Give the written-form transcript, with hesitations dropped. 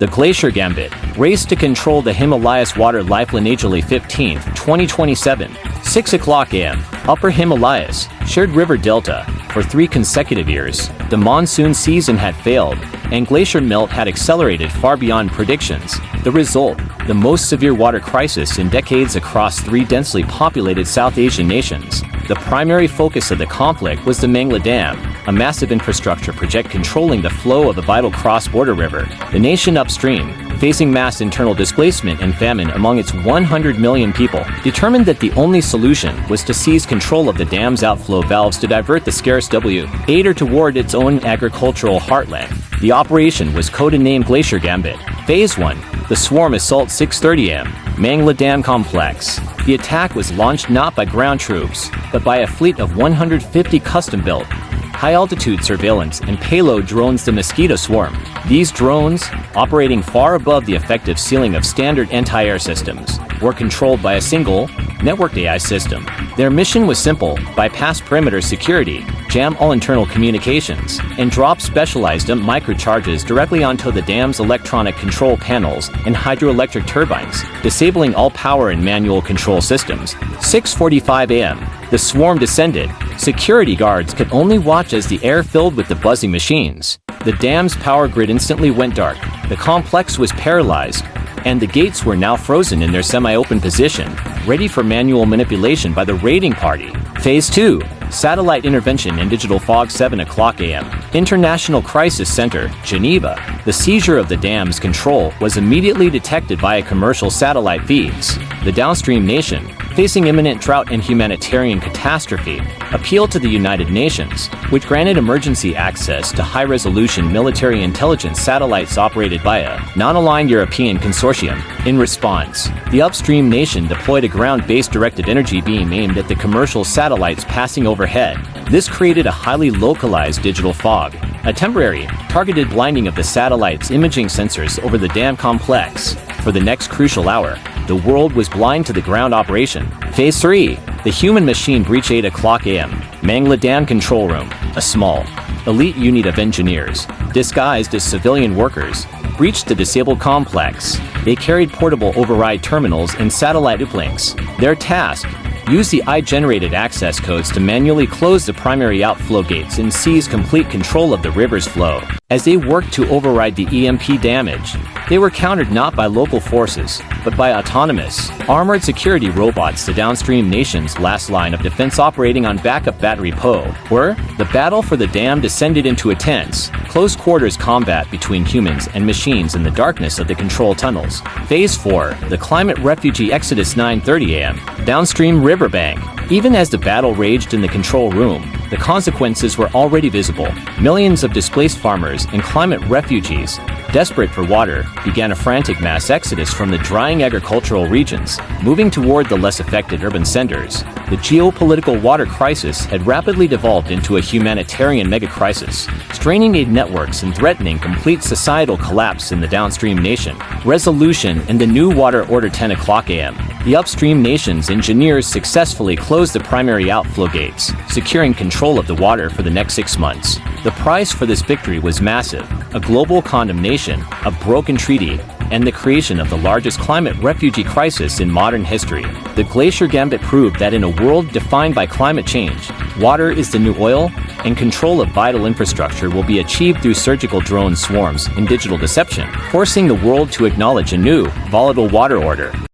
The Glacier Gambit, race to control the Himalayas water Lifeline July 15, 2027, 6 o'clock a.m., Upper Himalayas, shared river delta. For 3 consecutive years, the monsoon season had failed, and glacier melt had accelerated far beyond predictions. The result, the most severe water crisis in decades across 3 densely populated South Asian nations. The primary focus of the conflict was the Mangla Dam, a massive infrastructure project controlling the flow of the vital cross-border river. The nation upstream, facing mass internal displacement and famine among its 100 million people, determined that the only solution was to seize control of the dam's outflow valves to divert the scarce water toward its own agricultural heartland. The operation was codenamed Glacier Gambit. Phase 1, the swarm assault 6:30 am, Mangla Dam complex. The attack was launched not by ground troops, but by a fleet of 150 custom-built, high-altitude surveillance and payload drones, the Mosquito Swarm. These drones, operating far above the effective ceiling of standard anti-air systems, were controlled by a single, networked AI system. Their mission was simple: bypass perimeter security, jam all internal communications, and drop specialized microcharges directly onto the dam's electronic control panels and hydroelectric turbines, disabling all power and manual control systems. 6:45 a.m. The swarm descended. Security guards could only watch as the air filled with the buzzing machines. The dam's power grid instantly went dark. The complex was paralyzed, and the gates were now frozen in their semi-open position, ready for manual manipulation by the raiding party. Phase 2, Satellite Intervention and Digital Fog 7 o'clock a.m. International Crisis Center, Geneva. The seizure of the dam's control was immediately detected via commercial satellite feeds. The downstream nation, facing imminent drought and humanitarian catastrophe, appealed to the United Nations, which granted emergency access to high-resolution military intelligence satellites operated by a non-aligned European consortium. In response, the upstream nation deployed a ground-based directed energy beam aimed at the commercial satellites passing overhead. This created a highly localized digital fog, a temporary, targeted blinding of the satellite's imaging sensors over the dam complex. For the next crucial hour, the world was blind to the ground operation. Phase 3, the human machine breach 8 o'clock a.m. Mangla Dam Control Room. A small, elite unit of engineers, disguised as civilian workers, breached the disabled complex. They carried portable override terminals and satellite uplinks. Their task: use the AI-generated access codes to manually close the primary outflow gates and seize complete control of the river's flow. As they worked to override the EMP damage, they were countered not by local forces, but by autonomous, armored security robots. The downstream nation's last line of defense, operating on backup battery where the battle for the dam descended into a tense, close-quarters combat between humans and machines in the darkness of the control tunnels. Phase 4, the climate refugee exodus 9:30 a.m. Downstream riverbank. Even as the battle raged in the control room, the consequences were already visible. Millions of displaced farmers and climate refugees, desperate for water, began a frantic mass exodus from the drying agricultural regions, moving toward the less affected urban centers. The geopolitical water crisis had rapidly devolved into a humanitarian mega-crisis, straining aid networks and threatening complete societal collapse in the downstream nation. Resolution in the new water order 10 o'clock a.m. The upstream nation's engineers successfully closed the primary outflow gates, securing control of the water for the next 6 months. The price for this victory was massive: a global condemnation, a broken treaty, and the creation of the largest climate refugee crisis in modern history. The Glacier Gambit proved that in a world defined by climate change, water is the new oil, and control of vital infrastructure will be achieved through surgical drone swarms and digital deception, forcing the world to acknowledge a new, volatile water order.